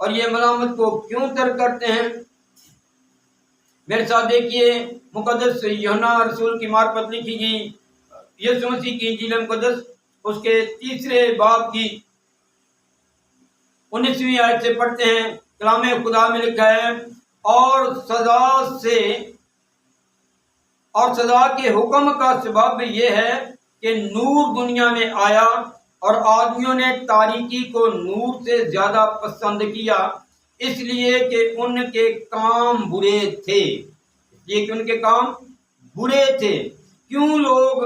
اور یہ ملامت کو کیوں ترک کرتے ہیں؟ میرے ساتھ دیکھیے مقدس یوحنا رسول کی معرفت لکھی گئی یسوع مسیح کی انجیل مقدس اس کے 3 باب کی 19ویں آیت سے پڑھتے ہیں۔ کلام خدا میں لکھا ہے، اور سزا کے حکم کا سبب یہ ہے کہ نور دنیا میں آیا اور آدمیوں نے تاریکی کو نور سے زیادہ پسند کیا، اس لیے کہ ان کے کام برے تھے۔ کیوں لوگ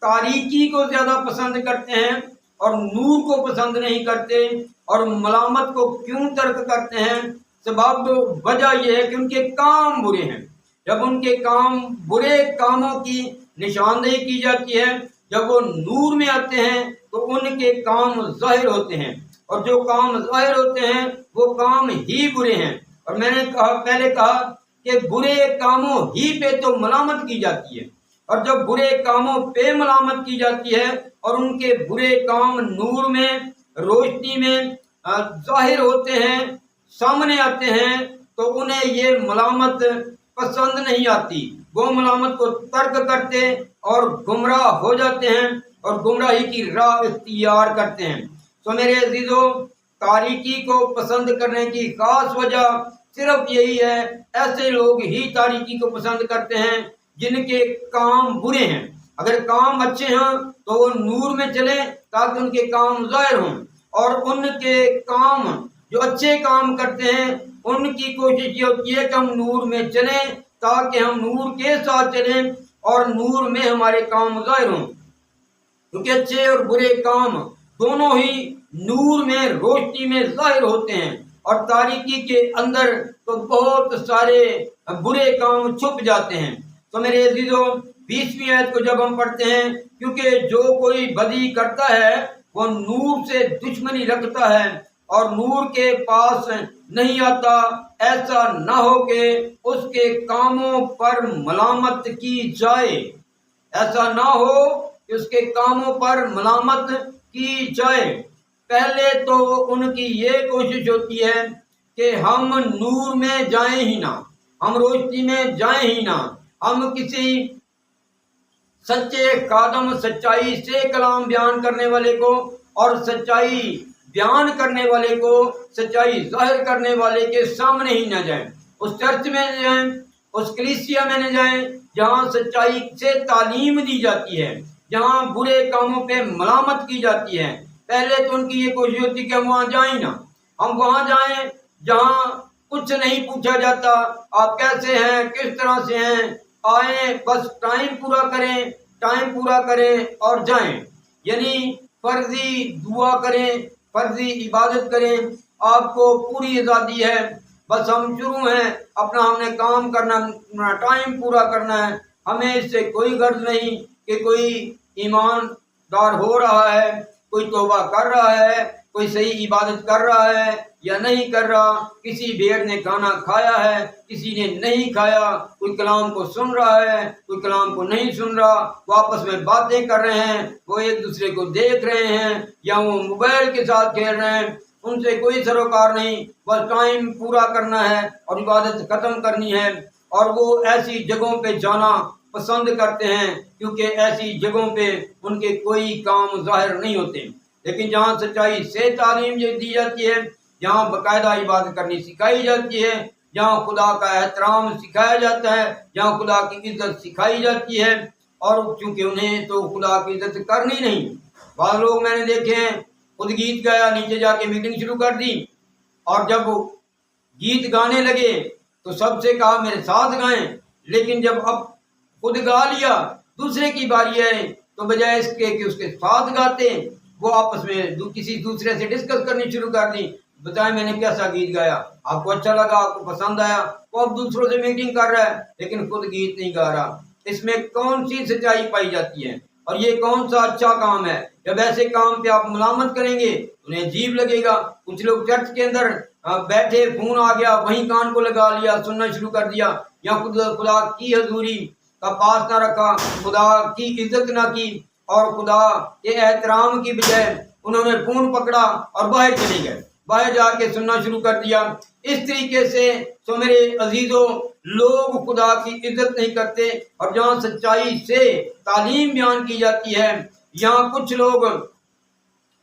تاریکی کو زیادہ پسند کرتے ہیں اور نور کو پسند نہیں کرتے اور ملامت کو کیوں ترک کرتے ہیں؟ سبب وجہ یہ ہے کہ ان کے کام برے ہیں۔ جب ان کے برے کاموں کی نشاندہی کی جاتی ہے، جب وہ نور میں آتے ہیں تو ان کے کام ظاہر ہوتے ہیں، اور جو کام ظاہر ہوتے ہیں وہ کام ہی برے ہیں۔ اور میں نے پہلے کہا کہ برے کاموں ہی پہ تو ملامت کی جاتی ہے، اور جب برے کاموں پہ ملامت کی جاتی ہے اور ان کے برے کام نور میں، روشنی میں ظاہر ہوتے ہیں، سامنے آتے ہیں، تو انہیں یہ ملامت پسند نہیں آتی۔ وہ ملامت کو ترک کرتے اور گمراہ ہو جاتے ہیں اور گمراہی کی راہ اختیار کرتے ہیں۔ تو میرے عزیزو، تاریکی کو پسند کرنے کی خاص وجہ صرف یہی ہے، ایسے لوگ ہی تاریکی کو پسند کرتے ہیں جن کے کام برے ہیں۔ اگر کام اچھے ہیں تو وہ نور میں چلیں تاکہ ان کے کام ظاہر ہوں، اور ان کے کام جو اچھے کام کرتے ہیں ان کی کوشش یہ ہوتی ہے کہ ہم نور میں چلیں تاکہ ہم نور کے ساتھ چلیں اور نور میں ہمارے کام ظاہر ہوں، کیونکہ اچھے اور برے کام دونوں ہی نور میں، روشنی میں ظاہر ہوتے ہیں، اور تاریکی کے اندر تو بہت سارے برے کام چھپ جاتے ہیں۔ تو میرے عزیزو، 20ویں آیت کو جب ہم پڑھتے ہیں، کیونکہ جو کوئی بدی کرتا ہے وہ نور سے دشمنی رکھتا ہے اور نور کے پاس نہیں آتا، ایسا نہ ہو کہ اس کے کاموں پر ملامت کی جائے۔ ایسا نہ ہو کہ اس کے کاموں پر ملامت کی جائے۔ پہلے تو ان کی یہ کوشش ہوتی ہے کہ ہم نور میں جائیں ہی نہ، ہم روشنی میں جائیں ہی نہ، ہم کسی سچے خادم، سچائی سے کلام بیان کرنے والے کو اور سچائی بیان کرنے والے کو، سچائی ظاہر کرنے والے کے سامنے ہی نہ جائیں، اس چرچ میں نہ جائیں، اس کلیسیا میں نہ جائیں جہاں سچائی سے تعلیم دی جاتی ہے، جہاں برے کاموں پہ ملامت کی جاتی ہے۔ پہلے تو ان کی یہ کوشش ہوتی کہ ہم وہاں جائیں نہ، ہم وہاں جائیں جہاں کچھ نہیں پوچھا جاتا، آپ کیسے ہیں، کس طرح سے ہیں، آئیں بس ٹائم پورا کریں اور جائیں، یعنی فرضی دعا کریں، فرضی عبادت کریں، آپ کو پوری آزادی ہے، بس ہم شروع ہیں، ہم نے کام کرنا، اپنا ٹائم پورا کرنا ہے، ہمیں اس سے کوئی غرض نہیں کہ کوئی ایماندار ہو رہا ہے، کوئی توبہ کر رہا ہے، کوئی صحیح عبادت کر رہا ہے یا نہیں کر رہا، کسی بھیڑ نے کھانا کھایا ہے، کسی نے نہیں کھایا، کوئی کلام کو سن رہا ہے، کوئی کلام کو نہیں سن رہا، وہ آپس میں باتیں کر رہے ہیں، وہ ایک دوسرے کو دیکھ رہے ہیں یا وہ موبائل کے ساتھ کھیل رہے ہیں، ان سے کوئی سروکار نہیں، بس ٹائم پورا کرنا ہے اور عبادت ختم کرنی ہے۔ اور وہ ایسی جگہوں پہ جانا پسند کرتے ہیں کیونکہ ایسی جگہوں پہ ان کے کوئی کام ظاہر نہیں ہوتے۔ لیکن جہاں سچائی سے تعلیم دی جاتی ہے، جہاں باقاعدہ عبادت کرنی سکھائی جاتی ہے، جہاں خدا کا احترام سکھایا جاتا ہے، جہاں خدا کی عزت سکھائی جاتی ہے، اور چونکہ انہیں تو خدا کی عزت کرنی نہیں، بعض لوگ میں نے دیکھے ہیں خود گیت گایا، نیچے جا کے میٹنگ شروع کر دی، اور جب گیت گانے لگے تو سب سے کہا میرے ساتھ گائیں، لیکن جب اب خود گا لیا، دوسرے کی باری ہے تو بجائے اس کے کہ اس کے ساتھ گاتے، وہ آپس میں کسی دوسرے سے ڈسکس کرنی شروع کر دی، بتائیں میں نے کیسا گیت گایا، آپ کو اچھا لگا، آپ کو پسند آیا، وہ اب دوسروں سے میٹنگ کر رہا ہے لیکن خود گیت نہیں گا رہا۔ اس میں کون سی سچائی پائی جاتی ہے اور یہ کون سا اچھا کام ہے؟ جب ایسے کام پہ آپ ملامت کریں گے انہیں عجیب لگے گا۔ کچھ لوگ چرچ کے اندر بیٹھے، فون آ گیا وہیں کان کو لگا لیا، سننا شروع کر دیا، یا خدا کی حضوری کا پاس نہ رکھا، خدا کی عزت نہ کی، اور خدا کے احترام کی بجائے انہوں نے فون پکڑا اور باہر چلے گئے۔ باہر جا کے سننا شروع کر دیا۔ اس طریقے سے تو میرے عزیزوں لوگ خدا کی عزت نہیں کرتے، اور جہاں سچائی سے تعلیم بیان کی جاتی ہے یہاں کچھ لوگ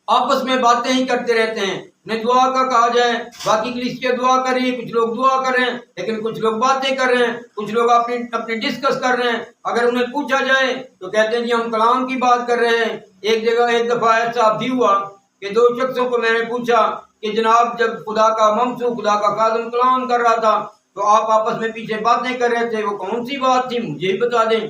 آپس میں باتیں ہی کرتے رہتے ہیں۔ انہیں دعا کا کہا جائے، باقی کلیسیا دعا کر رہی ہے، کچھ لوگ دعا کر رہے ہیں، لیکن کچھ لوگ باتیں کر رہے ہیں، کچھ لوگ اپنی ڈسکس کر رہے ہیں۔ اگر انہیں پوچھا جائے تو کہتے ہیں جی ہم کلام کی بات کر رہے ہیں۔ ایک دفعہ ایسا بھی ہوا کہ دو شخصوں کو میں نے پوچھا کہ جناب جب خدا کا ممسو، خدا کا خادم کلام کر رہا تھا تو آپ آپس میں پیچھے باتیں کر رہے تھے، وہ کون سی بات تھی مجھے بتا دیں،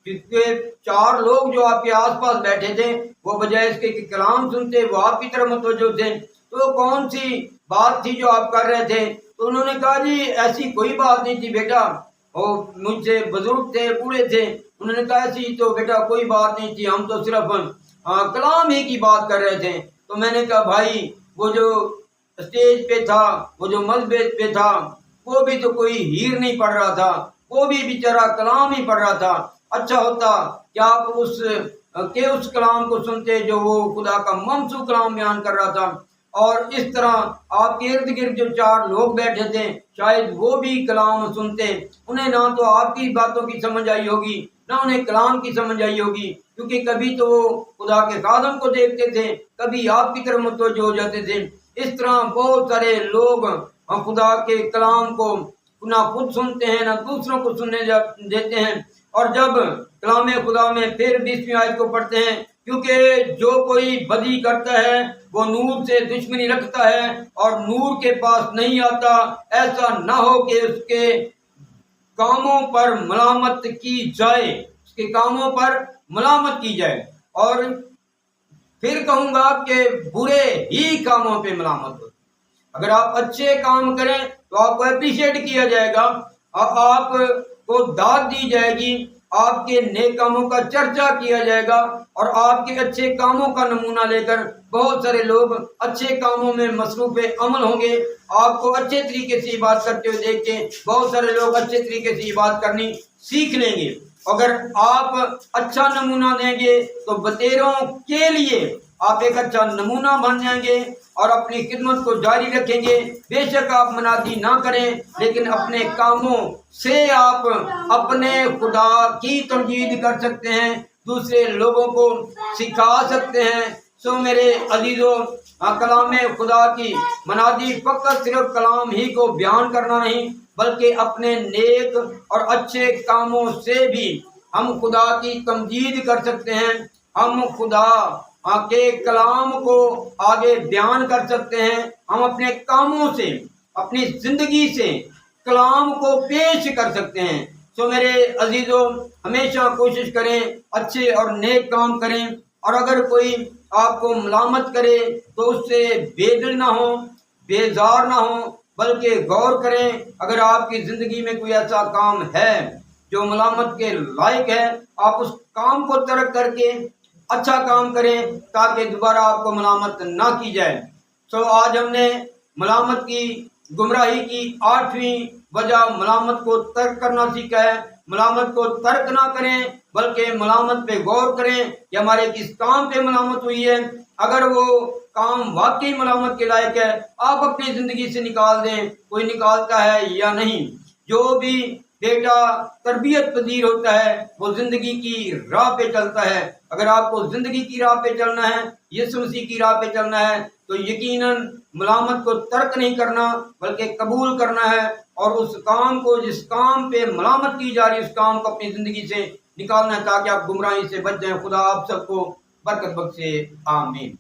کیونکہ چار لوگ جو آپ کے آس پاس بیٹھے تھے وہ بجائے اس کے کہ کلام سنتے وہ آپ کی طرف متوجہ تھے، تو کون سی بات تھی جو آپ کر رہے تھے؟ تو انہوں نے کہا جی ایسی کوئی بات نہیں تھی بیٹا، وہ مجھ سے بزرگ تھے، بوڑھے تھے، انہوں نے کہا ایسی تو بیٹا کوئی بات نہیں تھی، ہم تو صرف کلام ہی کی بات کر رہے تھے۔ تو میں نے کہا بھائی وہ جو اسٹیج پہ تھا، وہ جو مذبے پہ تھا، وہ بھی تو کوئی ہیر نہیں پڑھ رہا تھا، وہ بھی بیچارہ کلام ہی پڑھ رہا تھا۔ اچھا ہوتا کہ آپ اس کلام کو سنتے جو وہ خدا کا ممسو کلام بیان کر رہا تھا، اور اس طرح آپ کے ارد گرد جو چار لوگ بیٹھے تھے شاید وہ بھی کلام سنتے، انہیں نہ تو آپ کی باتوں کی سمجھ آئی ہوگی نہ انہیں کلام کی سمجھ آئی ہوگی، کیونکہ کبھی تو وہ خدا کے خادم کو دیکھتے تھے، کبھی آپ کی طرف متوجہ ہو جاتے تھے۔ اس طرح بہت سارے لوگ خدا کے کلام کو نہ خود سنتے ہیں نہ دوسروں کو سننے دیتے ہیں، اور جب کلام خدا میں پھر 20ویں آیت کو پڑھتے ہیں، کیونکہ جو کوئی بدی کرتا ہے وہ نور سے دشمنی رکھتا ہے اور نور کے پاس نہیں آتا، ایسا نہ ہو کہ اس کے کاموں پر ملامت کی جائے، اس کے کاموں پر ملامت کی جائے۔ اور پھر کہوں گا کہ برے ہی کاموں پہ ملامت ہو۔ اگر آپ اچھے کام کریں تو آپ کو اپریشیٹ کیا جائے گا، آپ کو داد دی جائے گی، آپ کے نیک کاموں کا چرچا کیا جائے گا، اور آپ کے اچھے کاموں کا نمونہ لے کر بہت سارے لوگ اچھے کاموں میں مصروف عمل ہوں گے۔ آپ کو اچھے طریقے سے بات کرتے ہوئے دیکھ کے بہت سارے لوگ اچھے طریقے سے بات کرنی سیکھ لیں گے۔ اگر آپ اچھا نمونہ دیں گے تو بتیروں کے لیے آپ ایک اچھا نمونہ بن جائیں گے اور اپنی خدمت کو جاری رکھیں گے۔ بے شک آپ منادی نہ کریں، لیکن اپنے کاموں سے آپ اپنے خدا کی تمجید کر سکتے ہیں، دوسرے لوگوں کو سکھا سکتے ہیں۔ سو میرے عزیزوں کلام خدا کی منادی فقط صرف کلام ہی کو بیان کرنا نہیں، بلکہ اپنے نیک اور اچھے کاموں سے بھی ہم خدا کی تمجید کر سکتے ہیں، ہم خدا کے کلام کو آگے بیان کر سکتے ہیں، ہم اپنے کاموں سے اپنی زندگی سے کلام کو پیش کر سکتے ہیں۔ سو میرے عزیزوں ہمیشہ کوشش کریں اچھے اور نیک کام کریں، اور اگر کوئی آپ کو ملامت کرے تو اس سے بے دل نہ ہو، بیزار نہ ہو، بلکہ غور کریں۔ اگر آپ کی زندگی میں کوئی ایسا کام ہے جو ملامت کے لائق ہے، آپ اس کام کو ترک کر کے اچھا کام کریں تاکہ دوبارہ آپ کو ملامت نہ کی جائے۔ سو آج ہم نے ملامت کی گمراہی کی 8ویں وجہ ملامت کو ترک کرنا سیکھا ہے۔ ملامت کو ترک نہ کریں بلکہ ملامت پہ غور کریں کہ ہمارے کس کام پہ ملامت ہوئی ہے۔ اگر وہ کام واقعی ملامت کے لائق ہے آپ اپنی زندگی سے نکال دیں، کوئی نکالتا ہے یا نہیں۔ جو بھی بیٹا تربیت پذیر ہوتا ہے وہ زندگی کی راہ پہ چلتا ہے۔ اگر آپ کو زندگی کی راہ پہ چلنا ہے، یسوع مسیح کی راہ پہ چلنا ہے، تو یقیناً ملامت کو ترک نہیں کرنا بلکہ قبول کرنا ہے، اور اس کام کو جس کام پہ ملامت کی جا رہی ہے اس کام کو اپنی زندگی سے نکالنا ہے تاکہ آپ گمراہی سے بچ جائیں۔ خدا آپ سب کو برکت بخشے، آمین۔